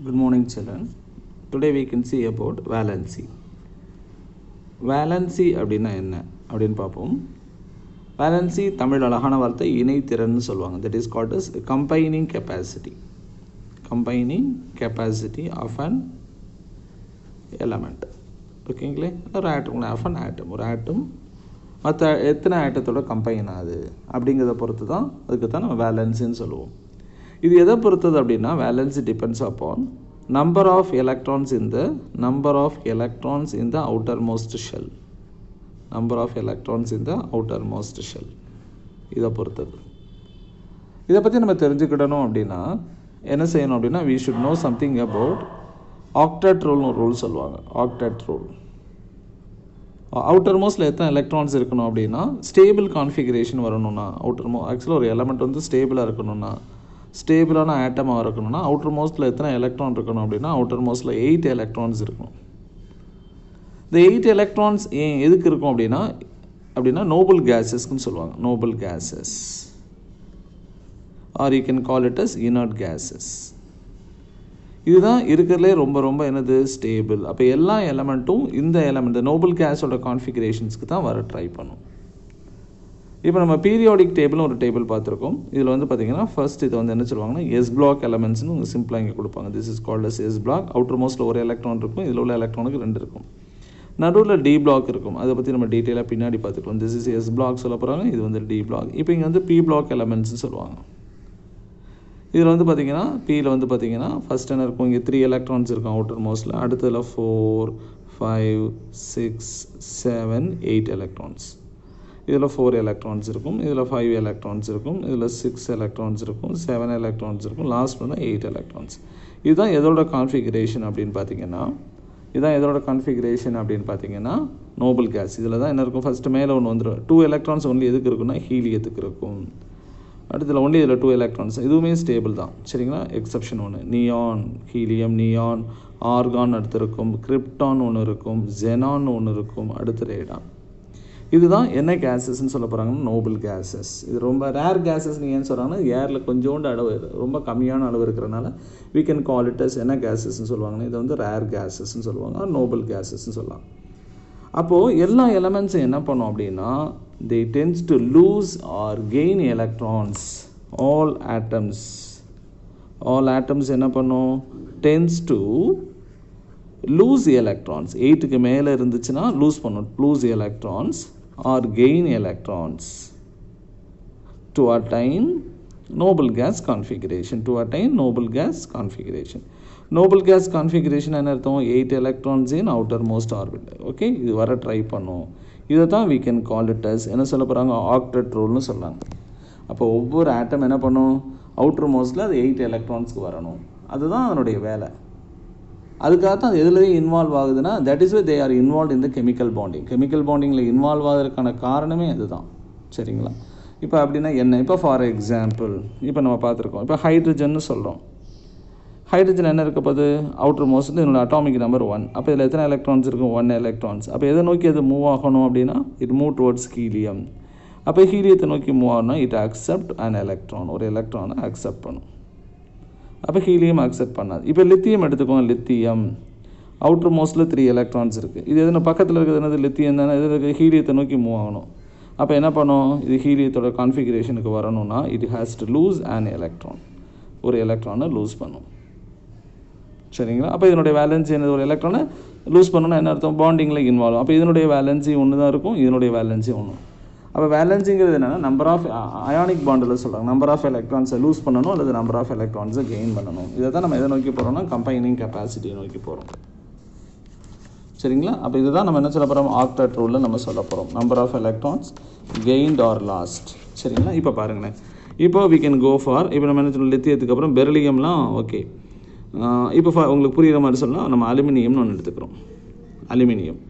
Good morning, children. Today we can see about valency. Valency அப்படின்னா என்ன அப்படின்னு பார்ப்போம். Valency தமிழ் அழகான வார்த்தை இணைத்திறன்னு சொல்லுவாங்க. That is called as combining capacity. Combining capacity of an element. ஓகேங்களே, ஒரு ஆட்டம் ஆஃப் அன் ஆட்டம், ஒரு ஆட்டம் மற்ற எத்தனை ஆட்டத்தோட கம்பைன் ஆகுது அப்படிங்கிறத பொறுத்து தான், அதுக்கு தான் நம்ம வேலன்சின்னு சொல்லுவோம். இது எதை பொறுத்தது அப்படின்னா, valency depends upon number of electrons in the outermost shell. Number of electrons in the outermost shell இதை பொறுத்தது. இதை பற்றி நம்ம தெரிஞ்சுக்கிடணும் அப்படின்னா என்ன செய்யணும் அப்படின்னா, we should know something about octet ரூல்னு ஒரு ரூல் சொல்லுவாங்க. ஆக்டெட் ரூல், அவுட்டர் மோஸ்ட்டில் எத்தனை எலக்ட்ரான்ஸ் இருக்கணும் அப்படின்னா, ஸ்டேபிள் கான்ஃபிகரேஷன் வரணும்னா, ஆக்சுவலாக ஒரு எலமெண்ட் வந்து ஸ்டேபிளாக இருக்கணும்னா, ஸ்டேபிளான ஆட்டமாக இருக்கணும்னா அவுட்டர் மோஸ்ட்டில் எத்தனை எலக்ட்ரான் இருக்கணும் அப்படின்னா, அவுட்டர் மோஸ்ட்டில் 8 எலக்ட்ரான்ஸ் இருக்கணும். இந்த 8 எலக்ட்ரான்ஸ் ஏன் எதுக்கு இருக்கும் அப்படின்னா நோபல் கேஸஸ்ன்னு சொல்லுவாங்க. Noble gases or you can call it as inert gases. இதுதான் இருக்கிறதுலே ரொம்ப ரொம்ப என்னது, ஸ்டேபிள். அப்போ எல்லா எலமெண்ட்டும் இந்த எலமெண்ட் நோபல் கேஸோட கான்ஃபிகரேஷன்ஸ்க்கு தான் வர ட்ரை பண்ணும். இப்போ நம்ம பீரியாடிக் டேபிள்னு ஒரு டேபிள் பார்த்துருக்கோம். இதில் வந்து பார்த்தீங்கன்னா ஃபர்ஸ்ட் இது வந்து என்ன சொல்லுவாங்கன்னா எஸ் பிளாக் எலமெண்ட்ஸ்னு உங்கள் சிம்பிளாக இங்கே கொடுப்பாங்க. This is called as s block. Outer மோஸ்ட்டில் ஒரு எலக்ட்ரான் இருக்கும், இதில் உள்ள எலக்ட்ரானுக்கு 2 இருக்கும். நடுவில் டி பிளாக் இருக்கும், அதை பற்றி நம்ம டீட்டெயிலாக பின்னாடி பார்த்துக்கலாம். திஸ் இஸ் எஸ் பிளாக் சொல்ல போகிறாங்க, இது வந்து டி பிளாக். இப்போ இங்கே வந்து பி பிளாக் எலமெண்ட்ஸ்னு சொல்லுவாங்க. இதில் வந்து பார்த்தீங்கன்னா பியில் வந்து பார்த்தீங்கன்னா ஃபஸ்ட் என்ன இருக்கும், இங்கே 3 எலக்ட்ரான்ஸ் இருக்கும் அவுட்டர் மோஸ்ட்டில். அடுத்ததில் 4, 5, 6, 7, 8 எலக்ட்ரான்ஸ். இதில் 4 எலக்ட்ரான்ஸ் இருக்கும், இதில் 5 எலக்ட்ரான்ஸ் இருக்கும், இதில் 6 எலக்ட்ரான்ஸ் இருக்கும், 7 எலக்ட்ரான்ஸ் இருக்கும், லாஸ்ட் வந்து 8 எலக்ட்ரான்ஸ். இதுதான் எதோட கான்ஃபிகரேஷன் அப்படின்னு பார்த்தீங்கன்னா, நோபல் கேஸ். இதில் தான் என்ன இருக்கும், ஃபஸ்ட்டு மேலே ஒன்று வந்துடும். 2 எலக்ட்ரான்ஸ் ஒன்லி எதுக்கு இருக்குன்னா, ஹீலியத்துக்கு இருக்கும். அடுத்ததில் ஒன்லி இதில் 2 எலக்ட்ரான்ஸ், இதுவுமே ஸ்டேபிள் தான், சரிங்களா. எக்ஸப்ஷன் ஒன்று, நியான், ஹீலியம், நியான், ஆர்கான் அடுத்து இருக்கும், கிரிப்டான் ஒன்று இருக்கும், ஜெனான் ஒன்று இருக்கும், அடுத்து ரேடான். இதுதான் என்ன கேஸஸ்ன்னு சொல்ல போகிறாங்கன்னா நோபல் கேஸஸ். இது ரொம்ப ரேர் கேஸஸ். நீங்கள் ஏன்னு சொல்கிறாங்கன்னா, ஏரில் கொஞ்சோண்டு அளவு, ரொம்ப கம்மியான அளவு இருக்கிறனால we can call it as என்ன கேஸஸ்ன்னு சொல்லுவாங்கன்னா, இது வந்து ரேர் கேஸஸ்ன்னு சொல்லுவாங்க, நோபல் கேஸஸ்ன்னு சொல்லலாம். அப்போது எல்லா எலமெண்ட்ஸும் என்ன பண்ணோம் அப்படின்னா, they tends to lose or gain electrons. all atoms என்ன பண்ணும், tends to lose electrons. 8க்கு மேலே இருந்துச்சுன்னா lose electrons or gain electrons to attain noble gas configuration. Noble gas configuration என்ன அர்த்தம், 8 electrons in outermost orbit. Okay, இது வர try பண்ணும். இதை தான் we can call it as என்ன சொல்ல போகிறாங்க, ஆக்டெட் ரூல்னு சொல்கிறாங்க. அப்போ ஒவ்வொரு ஆட்டம் என்ன பண்ணும், அவுட்டர் மோஸ்ட்டில் அது 8 எலக்ட்ரான்ஸ்க்கு வரணும். அதுதான் அதனுடைய வேலை. அதுக்காக தான் அது எதுலேயும் இன்வால்வ் ஆகுதுன்னா, that is why they are involve in the chemical பாண்டிங்கில் இன்வால்வ் ஆகிறதுக்கான காரணமே அதுதான், சரிங்களா. இப்போ அப்படின்னா என்ன, இப்போ ஃபார் எக்ஸாம்பிள் இப்போ நம்ம பார்த்துருக்கோம், இப்போ ஹைட்ரஜன்னு சொல்கிறோம். ஹைட்ரஜன் என்ன இருக்க போது, அவுட்டர் மோஸ்ட்டில் இதனோட அட்டாமிக் நம்பர் 1. அப்போ இதில் எத்தனை எலக்ட்ரான்ஸ் இருக்கும், 1 எலக்ட்ரான்ஸ். அப்போ எதை நோக்கி அது மூவ் ஆகணும் அப்படின்னா, இட் மூவ் டுவர்ட்ஸ் ஹீலியம். அப்போ ஹீலியத்தை நோக்கி மூவ் ஆகணும்னா இட் அக்செப்ட் அன் எலக்ட்ரான், ஒரு எலக்ட்ரானை அக்செப்ட் பண்ணும். அப்போ ஹீலியம் அக்செப்ட் பண்ணாது. இப்போ லித்தியம் எடுத்துக்கோங்க. லித்தியம் அவுட்டர் மோஸ்ட்டில் 3 எலக்ட்ரான்ஸ் இருக்குது. இது எதுனா பக்கத்தில் இருக்கிறது என்னது, லித்தியம் தானே. இது இருக்குது ஹீலியத்தை நோக்கி மூவ் ஆகணும். அப்போ என்ன பண்ணும், இது ஹீலியத்தோட கான்ஃபிகரேஷனுக்கு வரணும்னா it has to lose an electron, ஒரு எலக்ட்ரானை லூஸ் பண்ணும், சரிங்களா. அப்போ இதனுடைய வேலன்சி என்னது, ஒரு எலக்ட்ரானை லூஸ் பண்ணணும்னா என்ன அர்த்தம், பாண்டிங்கில் இன்வால்வ். அப்போ இதனுடைய வேலன்சி ஒன்று தான் இருக்கும், இதனுடைய வேலன்சி ஒன்று. அப்போ வேலன்சிங்கிறது என்னென்னா நம்பர் ஆஃப் அயானிக் பாண்டில் சொல்கிறாங்க. நம்பர் ஆஃப் எலக்ட்ரான்ஸை லூஸ் பண்ணணும் அல்லது நம்பர் ஆஃப் எலக்ட்ரான்ஸை கெயின் பண்ணணும். இதை தான் நம்ம எதை நோக்கி போகிறோம்னா, கம்பைனிங் கெப்பாசிட்டியை நோக்கி போகிறோம், சரிங்களா. அப்போ இதுதான் நம்ம என்ன சொல்ல போகிறோம், ஆக்டெட் ரூலில் நம்ம சொல்ல போகிறோம். Number of electrons gained or lost, சரிங்களா. இப்போ பாருங்களேன், இப்போ we can go for, இப்போ நம்ம என்ன சொல்லணும், லித்தியத்துக்கு அப்புறம் பெரிலியம்லாம் ஓகே. இப்போ உங்களுக்கு புரிகிற மாதிரி சொல்லலாம், நம்ம அலுமினியம்னு ஒன்று எடுத்துக்கிறோம். அலுமினியம்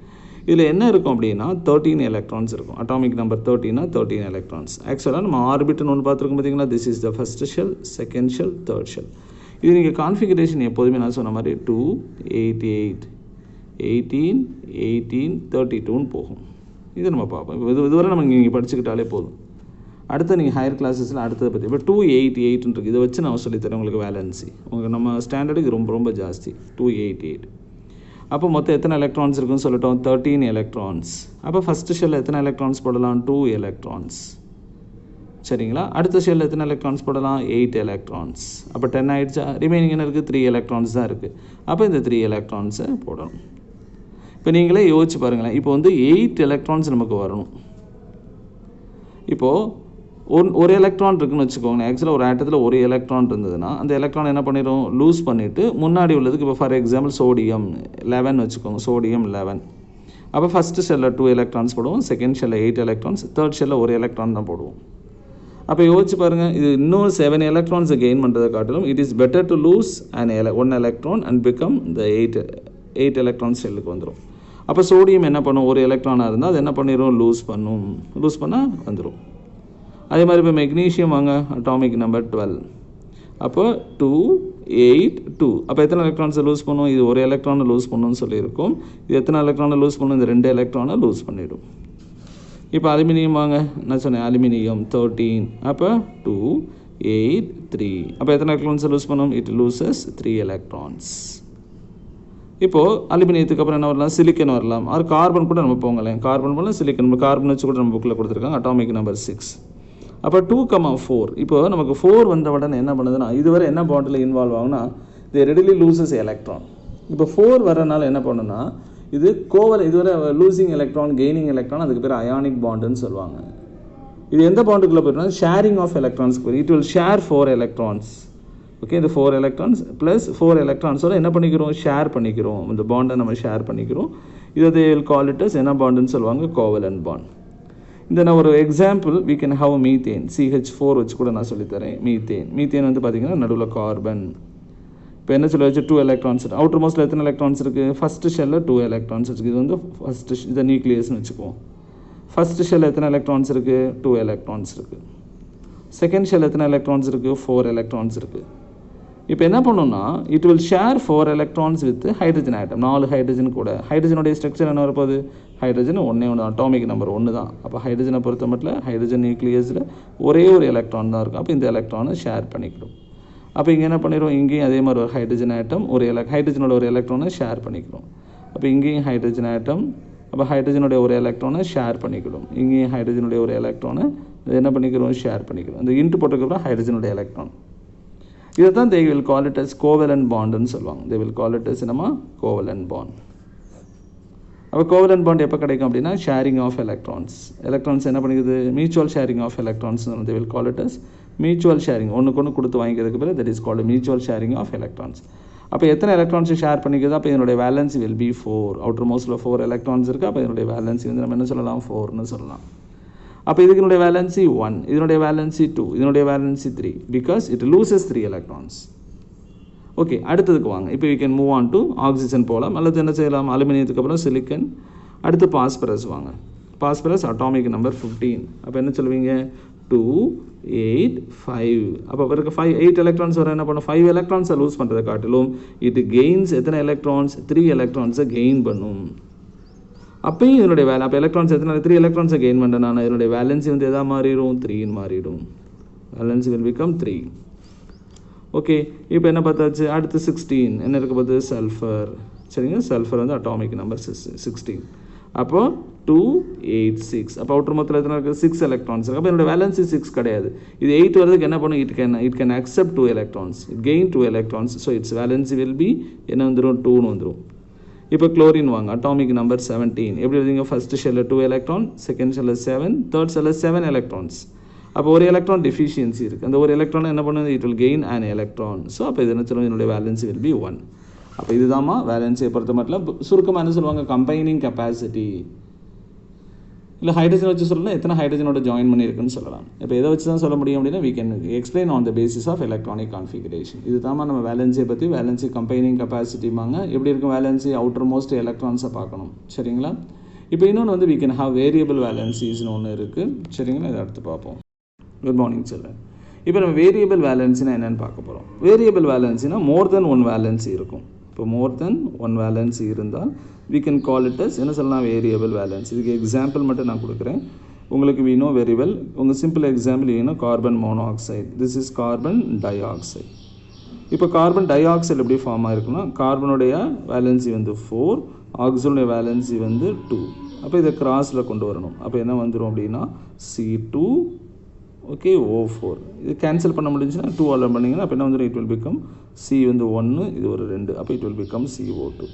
இதில் என்ன இருக்கும் அப்படின்னா 13 எலக்ட்ரான்ஸ் இருக்கும். Atomic number 13 13 electrons. ஆக்சுவலாக நம்ம ஆர்பிட்னு ஒன்று பார்த்துருக்கோம் பார்த்தீங்களா. This is the first shell, second shell, third shell. இது நீங்கள் கான்ஃபிகரேஷன் எப்போதுமே நான் சொன்ன மாதிரி 2, 8, 8, 18, 18, 32ன்னு போகும். இதை நம்ம பார்ப்போம். இதுவரை நம்ம இங்கே படிச்சுக்கிட்டாலே போதும். அடுத்து நீங்கள் ஹையர் கிளாஸஸில் அடுத்ததை பற்றி இப்போ 288 இருக்குது. இதை வச்சு நான் சொல்லித்தரேன் உங்களுக்கு வேலன்சி. உங்களுக்கு நம்ம ஸ்டாண்டர்டுக்கு ரொம்ப ரொம்ப ஜாஸ்தி 288. அப்போ மொத்தம் எத்தனை எலக்ட்ரான்ஸ் இருக்குன்னு சொல்லிட்டோம், 13 எலக்ட்ரான்ஸ். அப்போ ஃபஸ்ட்டு ஷெல்லில் எத்தனை எலக்ட்ரான்ஸ் போடலாம், 2 எலக்ட்ரான்ஸ். சரிங்களா? அடுத்த ஷெல்லில் எத்தனை எலக்ட்ரான்ஸ் போடலாம், 8 எலக்ட்ரான்ஸ். அப்போ 10 ஆகிடுச்சா? ரிமைனிங் என்ன இருக்குது, 3 எலக்ட்ரான்ஸ் தான் இருக்குது. அப்போ இந்த 3 எலக்ட்ரான்ஸை போடணும். இப்போ நீங்களே யோசிச்சு பாருங்களேன். இப்போ வந்து 8 எலக்ட்ரான்ஸ் நமக்கு வரணும். இப்போது ஒரு எலக்ட்ரான் இருக்குன்னு வச்சுக்கோங்க. ஆக்சுவலாக ஒரு ஆட்டத்தில் ஒரு எலக்ட்ரான் இருந்ததுன்னா அந்த எலக்ட்ரான் என்ன பண்ணிடும், லூஸ் பண்ணிவிட்டு முன்னாடி உள்ளதுக்கு இப்போ ஃபார் எக்ஸாம்பிள் சோடியம் 11 வச்சுக்கோங்க, சோடியம் 11. அப்போ ஃபஸ்ட்டு ஷெல்லில் 2 எலக்ட்ரான்ஸ் போடுவோம், செகண்ட் ஷெல்லில் 8 எலக்ட்ரான்ஸ், தேர்ட் ஷெல்லில் ஒரு எலக்ட்ரான் தான் போடுவோம். அப்போ யோசிச்சு பாருங்கள், இது இன்னும் 7 எலக்ட்ரான்ஸை கெயின் பண்ணுறதை காட்டிலும் it is better to lose one electron and become இந்த 8 எலக்ட்ரான் ஷெல்லுக்கு வந்துடும். அப்போ சோடியம் என்ன பண்ணும், ஒரு எலக்ட்ரானாக இருந்தால் அது என்ன பண்ணிடும், லூஸ் பண்ணால் வந்துடும். அதே மாதிரி இப்போ மெக்னீஷியம் வாங்க, அட்டாமிக் நம்பர் 12. அப்போ 2 8 2. அப்போ எத்தனை எலக்ட்ரான்ஸை லூஸ் பண்ணும், இது ஒரு எலக்ட்ரானை லூஸ் பண்ணணும்னு சொல்லியிருக்கோம். இது எத்தனை எலக்ட்ரானை லூஸ் பண்ணும், இந்த 2 எலக்ட்ரானை லூஸ் பண்ணிவிடும். இப்போ அலுமினியம் வாங்க, நான் சொன்னேன் அலுமினியம் 13. அப்போ 2 8 3. அப்போ எத்தனை எலக்ட்ரான்ஸை லூஸ் பண்ணும், இட் லூசஸ் 3 எலக்ட்ரான்ஸ். இப்போது அலுமினியத்துக்கு அப்புறம் என்ன வரலாம், சிலிக்கன் வரலாம், அது கார்பன் கூட நம்ம போங்களேன். கார்பன் போல சிலிக்கன், கார்பன் வச்சு கூட நம்ம புக்கில் கொடுத்துருக்காங்க, அட்டாமிக் நம்பர் 6. அப்போ 2,4. இப்போ நமக்கு 4 வந்த உடனே என்ன பண்ணுதுன்னா, இதுவரை என்ன பாண்டில் இன்வால்வ் ஆகுனா இது ரெடிலி லூசஸ் எலக்ட்ரான். இப்போ 4 வரனால என்ன பண்ணுன்னா, இது இதுவரை லூசிங் எலக்ட்ரான் கெய்னிங் எலக்ட்ரான், அதுக்கு பேர் அயானிக் பாண்டுன்னு சொல்லுவாங்க. இது எந்த பாண்டுக்குள்ளே போயிட்டுனா ஷேரிங் ஆஃப் எலக்ட்ரான்ஸ்க்கு போய் it will share 4 electrons. Okay, இந்த 4 எலக்ட்ரான்ஸ் ப்ளஸ் 4 எலக்ட்ரான்ஸோட என்ன பண்ணிக்கிறோம், ஷேர் பண்ணிக்கிறோம். இந்த பாண்டை நம்ம ஷேர் பண்ணிக்கிறோம். இதை they will call it as என்ன பாண்டுன்னு சொல்லுவாங்க, கோவலன்ட் பாண்ட். இந்த நான் ஒரு example we can have methane, CH4 வச்சு கூட நான் சொல்லித்தரேன். மீத்தேன் வந்து பார்த்தீங்கன்னா நடுவில் கார்பன். இப்போ என்ன சொல்ல வச்சு 2 எலக்ட்ரான்ஸ், அவுட்டர் மோஸ்ட்டில் எத்தனை எலக்ட்ரான்ஸ் இருக்குது, ஃபஸ்ட்டு ஷெல்லில் 2 எலக்ட்ரான்ஸ் இருக்குது. இது வந்து ஃபஸ்ட்டு இதை நியூக்ளியஸ்னு வச்சுக்குவோம். ஃபஸ்ட்டு ஷெல்லில் எத்தனை எலக்ட்ரான்ஸ் இருக்குது, 2 எலக்ட்ரான்ஸ் இருக்குது. செகண்ட் ஷெல்லில் எத்தனை எலக்ட்ரான்ஸ் இருக்குது, 4 எலக்ட்ரான்ஸ் இருக்குது. இப்போ என்ன பண்ணணும்னா it will share 4 electrons with hydrogen atom, 4 hydrogen கூட. ஹைட்ரஜனுடைய ஸ்ட்ரக்சர் என்ன வரப்போகுது, ஹைட்ரஜன் ஒன்று அட்டாமிக் நம்பர் 1 தான். அப்போ ஹைட்ரஜனை பொறுத்த மட்டும் ஹைட்ரஜன் நியூக்ளியஸில் ஒரே ஒரு எலக்ட்ரான் தான் இருக்கும். அப்போ இந்த எலக்ட்ரானை ஷேர் பண்ணிக்கிறோம். அப்போ இங்கே என்ன பண்ணிடுவோம், இங்கேயும் அதே மாதிரி ஒரு ஹைட்ரஜன் ஆட்டம் ஹைட்ரஜனோட ஒரு எலக்ட்ரானை ஷேர் பண்ணிக்கிறோம். அப்போ இங்கேயும் ஹைட்ரஜன் ஆட்டம், அப்போ ஹைட்ரஜனுடைய ஒரு எலக்ட்ரானை ஷேர் பண்ணிக்கிறோம். இங்கேயும் ஹைட்ரஜனுடைய ஒரு எலக்ட்ரானை என்ன பண்ணிக்கிறோம், ஷேர் பண்ணிக்கிறோம். இந்த இன்ட்டு போட்டதுக்கப்புறம் ஹைட்ரஜனுடைய எலக்ட்ரான். இதை தான் they will call it as covalent bondன்னு சொல்லுவாங்க. they will call it as என்னமா, covalent bond. அப்போ கோவலன்ட் பாண்ட் எப்போ கிடைக்கும் அப்படின்னா ஷேரிங் ஆஃப் எலக்ட்ரான்ஸ். எலக்ட்ரான்ஸ் என்ன பண்ணிக்குது, mutual sharing of electrons. they will call it as mutual sharing. ஒன்றுக்கு ஒன்று கொடுத்து வாங்கிக்கிறதுக்கு பேர் that is called mutual sharing of electrons. அப்போ எத்தனை எலக்ட்ரான்ஸ் ஷேர் பண்ணிக்குது, அப்போ இதனுடைய வேலன்சி will be 4. அவுட்டர் மோஸ்ட்டில் 4 எலக்ட்ரான்ஸ் இருக்குது. அப்போ இதனுடைய வேலன்சி வந்து நம்ம என்ன சொல்லலாம், 4ன்னு சொல்லலாம். அப்போ இதுக்கு வேலன்சி 1, இதனுடைய வேலன்சி 2, இதனுடைய valency 3 because it loses 3 electrons. Okay, அடுத்ததுக்கு வாங்க. இப்போ we can move on to oxygen போகலாம், அல்லது என்ன செய்யலாம், அலுமினியத்துக்கு அப்புறம் சிலிக்கன், அடுத்து பாஸ்பரஸ் வாங்க. Phosphorus atomic number 15. அப்போ என்ன சொல்லுவீங்க, 2 8 5. அப்போ பிறகு 8 எலக்ட்ரான்ஸ் வர என்ன பண்ணும், 5 எலக்ட்ரான்ஸை லூஸ் பண்ணுறதை காட்டிலும் இது கெயின்ஸ் எத்தனை எலக்ட்ரான்ஸ், 3 எலக்ட்ரான்ஸை கெயின் பண்ணும். அப்போயும் இதனுடைய அப்போ எலக்ட்ரான்ஸ் எத்தனை, 3 எலக்ட்ரான்ஸை கெயின் பண்ணுறேன், இதனுடைய வேலன்சி வந்து எதாவது மாறிடும், 3ன்னு மாறிடும். Valency will become 3. ஓகே, இப்போ என்ன பார்த்தாச்சு, அடுத்து 16 என்ன இருக்க பார்த்து, சல்ஃபர். சரிங்க, சல்ஃபர் வந்து அட்டாமிக் நம்பர் 16. அப்போ 2 8 6. அப்போ அவுட்டர் மொத்தத்தில் எத்தனை இருக்குது, 6 எலக்ட்ரான்ஸ் இருக்குது. அப்போ என்னோட வேலன்சி 6 கிடையாது. இது 8 வரதுக்கு என்ன பண்ணும், it can accept 2 electrons, it gain 2 electrons. So it's valency will be என்ன வந்துடும், 2ன்னு வந்துடும். இப்போ குளோரின் வாங்க, அட்டாமிக் நம்பர் 17. எப்படி எழுதிங்க, ஃபஸ்ட்டு ஷெல்லில் 2 எலக்ட்ரான், செகண்ட் ஷெல்லில் 7, தேர்ட் ஷெல்லில் 7 எலக்ட்ரான்ஸ். அப்போ ஒரு எலக்ட்ரான் டெஃபிஷியன்சி இருக்குது. அந்த ஒரு எலக்ட்ரான் என்ன பண்ணுது, it will gain an electron. So அப்போ இது என்ன சொல்லுவோம், என்னுடைய வேலன்சி வில் பி 1. அப்போ இதுதாம்மா வேலன்சியை பொறுத்த மட்டும் சுருக்கமாக என்ன சொல்லுவாங்க, கம்பைனிங் கெப்பாசிட்டி. இல்லை ஹைட்ரஜன் வச்சு சொல்லலாம், எத்தனை ஹைட்ரஜனோட ஜாயின் பண்ணியிருக்குன்னு சொல்லலாம். இப்போ எதை வச்சு தான் சொல்ல முடியும் அப்படின்னா we can explain on the basis of electronic configuration. இது தான் நம்ம வேலன்சியை பற்றி, வேலன்சி கம்பைனிங் கெப்பாசிட்டிமாங்க. எப்படி இருக்கும் வேலன்சி, அவுட்டர் மோஸ்ட் எலக்ட்ரான்ஸை பார்க்கணும். சரிங்களா? இப்போ இன்னொன்று வந்து we can have variable valencies ஒன்று இருக்குது. சரிங்களா? இதை அடுத்து பார்ப்போம். Good morning children. இப்போ நம்ம வேரியபிள் வேலன்சினா என்னென்னு பார்க்க போகிறோம். வேரியபிள் வேலன்சினா மோர் தென் 1 வேலன்சி இருக்கும். இப்போ மோர் தென் 1 வேலன்சி இருந்தால் we can call it as என்ன சொல்லலாம், வேரியபிள் வேலன்சி. இதுக்கு எக்ஸாம்பிள் மட்டும் நான் கொடுக்குறேன். உங்களுக்கு we know very well. உங்கள் simple example carbon monoxide, this is carbon dioxide. இப்போ கார்பன் டை ஆக்சைடு எப்படி ஃபார்ம் ஆகிருக்குன்னா கார்பனுடைய வேலன்சி வந்து 4, ஆக்சிஜனுடைய வேலன்சி வந்து 2. அப்போ இதை கிராஸில் கொண்டு வரணும். அப்போ என்ன வந்துடும் அப்படின்னா C2 ஓகே O4. இது கேன்சல் பண்ண முடிஞ்சுன்னா 2 ஆல் பண்ணிங்கன்னா அப்போ என்ன வந்துடும், இட் வில் பிகம் C வந்து 1, இது ஒரு 2, அப்போ இட் வில் பிகம் CO2.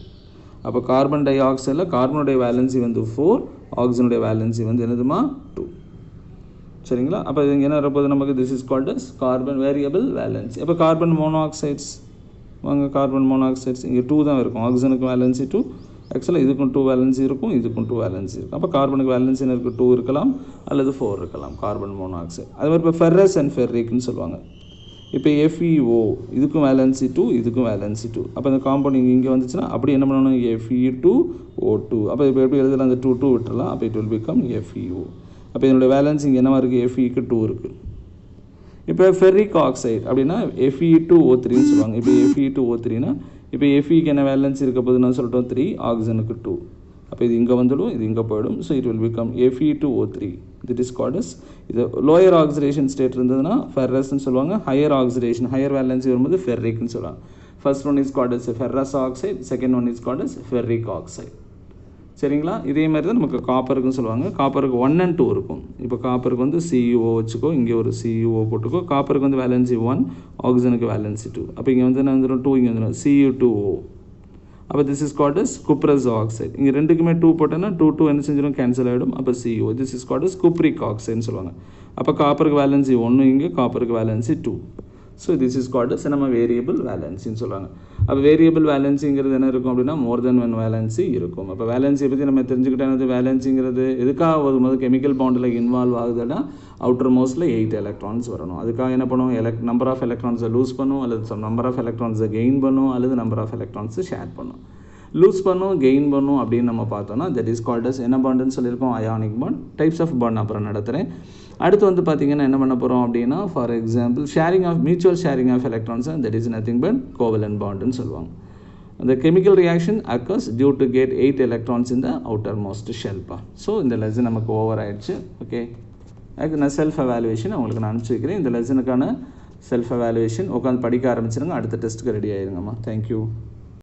அப்போ கார்பன் டை ஆக்சைடில் கார்பனுடைய வேலன்சி வந்து 4, ஆக்சிஜனுடைய வேலன்சி வந்து என்னதுமா 2. சரிங்களா? அப்போ இது என்ன வரப்போகுது நமக்கு, this is called as carbon variable valency. அப்போ கார்பன் மோனோஆக்சைட்ஸ் வாங்க, கார்பன் மோனோஆக்சைட்ஸ் இங்கே 2 தான் இருக்கும். ஆக்சிஜனுக்கு வேலன்சி 2, ஆக்சுவலாக இதுக்கும் 2 வேலன்சி இருக்கும், இதுக்கும் 2 வேலன்சி இருக்கும். அப்போ கார்பனுக்கு வேலன்சி என்ன இருக்குது, 2 இருக்கலாம் அல்லது 4 இருக்கலாம் கார்பன் மோனோஆக்சைடு. அது மாதிரி இப்போ ஃபெர்ரஸ் அண்ட் ஃபெர்ரிக்னு சொல்லுவாங்க. இப்போ FeO இதுக்கும் வேலன்சி 2, இதுக்கும் வேலன்சி 2. அப்போ இந்த காம்பவுண்ட் இங்கே வந்துச்சுன்னா அப்படி என்ன பண்ணணும், Fe2O2. அப்போ இப்போ எப்படி எழுதலாம், அந்த 2 விட்டுறலாம். அப்போ இட் வில் பிகம் FeO. அப்போ இதனுடைய வேலன்ஸ் இங்கே என்னவா இருக்குது, Fe க்கு 2 இருக்குது. இப்போ ஃபெர்ரிக் ஆக்சைடு அப்படின்னா Fe2O3ன்னு சொல்லுவாங்க. இப்போ Fe2O3னா இப்போ Feக்கு என்ன வேலன்ஸ் இருக்க போகுதுன்னு சொல்லிட்டோம் 3, ஆக்சிஜனுக்கு 2. அப்போ இது இங்கே வந்துடும், இது இங்கே போயிடும். So it will become Fe2O3. This is called as, இது லோயர் ஆக்சிடேஷன் ஸ்டேட் இருந்ததுன்னா ஃபெர்ரஸ்ன்னு சொல்லுவாங்க. ஹையர் ஆக்சிடேஷன் ஹையர் வேலன்சி வரும்போது ஃபெர்ரிக்னு சொல்லுவாங்க. First one is called as ferrous oxide, second one is called as ferric oxide. சரிங்களா? இதே மாதிரி தான் நமக்கு காப்பருக்குன்னு சொல்லுவாங்க. காப்பருக்கு 1 and 2 இருக்கும். இப்போ காப்பருக்கு வந்து CuO வச்சுக்கோ, இங்கே ஒரு CuO போட்டுக்கோ. காப்பருக்கு வந்து வேலன்சி 1, ஆக்சிஜனுக்கு வேலன்சி 2. அப்போ இங்கே வந்து என்ன வந்துடும், 2 இங்கே வந்துடும், Cu2O. அப்போ this is called as cuprous oxide. இங்கே ரெண்டுக்குமே 2 போட்டோன்னா 2 என்ன செஞ்சிடும், கேன்சல் ஆகிடும். அப்போ CO, this is called as cupric ஆக்சைடுன்னு சொல்லுவாங்க. அப்போ காப்பருக்கு வேலன்சி 1, இங்கே காப்பருக்கு valency 2. So this is called as நம்ம வேரியபிள் வேலன்சின்னு சொல்லுவாங்க. அப்போ வேரியபிள் வேலன்சிங்கிறது என்ன இருக்கும் அப்படின்னா மோர் தென் 1 வேலன்சி இருக்கும். அப்போ வேலன்சியை பற்றி நம்ம தெரிஞ்சுக்கிட்டேன். வேலன்சிங்கிறது எதுக்காக வரும்போது கெமிக்கல் பாண்டில் இன்வால்வ் ஆகுதுன்னா அவுட்டர் மோஸ்ட்டில் 8 எலக்ட்ரான்ஸ் வரணும். அதுக்காக என்ன பண்ணுவோம், நம்பர் ஆஃப் எலக்ட்ரான்ஸை லூஸ் பண்ணும், அல்லது நம்பர் ஆஃப் எலக்ட்ரான்ஸை கெயின் பண்ணும், அல்லது நம்பர் ஆஃப் எலக்ட்ரான்ஸை ஷேர் பண்ணும். லூஸ் பண்ணும், கெயின் பண்ணும் அப்படின்னு நம்ம பார்த்தோம்னா தட் இஸ் கால்ட் அஸ் என்ன பாண்டுன்னு சொல்லியிருக்கோம், ionic bond. Types of bond அப்புறம் நடத்துகிறேன். அடுத்து வந்து பார்த்தீங்கன்னா என்ன பண்ண போகிறோம் அப்படின்னா, for example mutual sharing of electrons, that is nothing but covalent பாண்டுன்னு சொல்லுவாங்க. அந்த chemical reaction occurs due to get 8 electrons in the outermost ஷெல்பா. ஸோ இந்த லெசன் நமக்கு ஓவர் ஆயிடுச்சு. ஓகே, அதுக்கு நான் செல்ஃப் எவாலுவேஷன் உங்களுக்கு நான் அனுப்பிச்சி வைக்கிறேன். இந்த லெசனுக்கான செல்ஃப் எவாலுவேஷன் உட்காந்து படிக்க ஆரம்பிச்சிருங்க. அடுத்த டெஸ்ட்டுக்கு ரெடி ஆயிருங்கம்மா. தேங்க்யூ.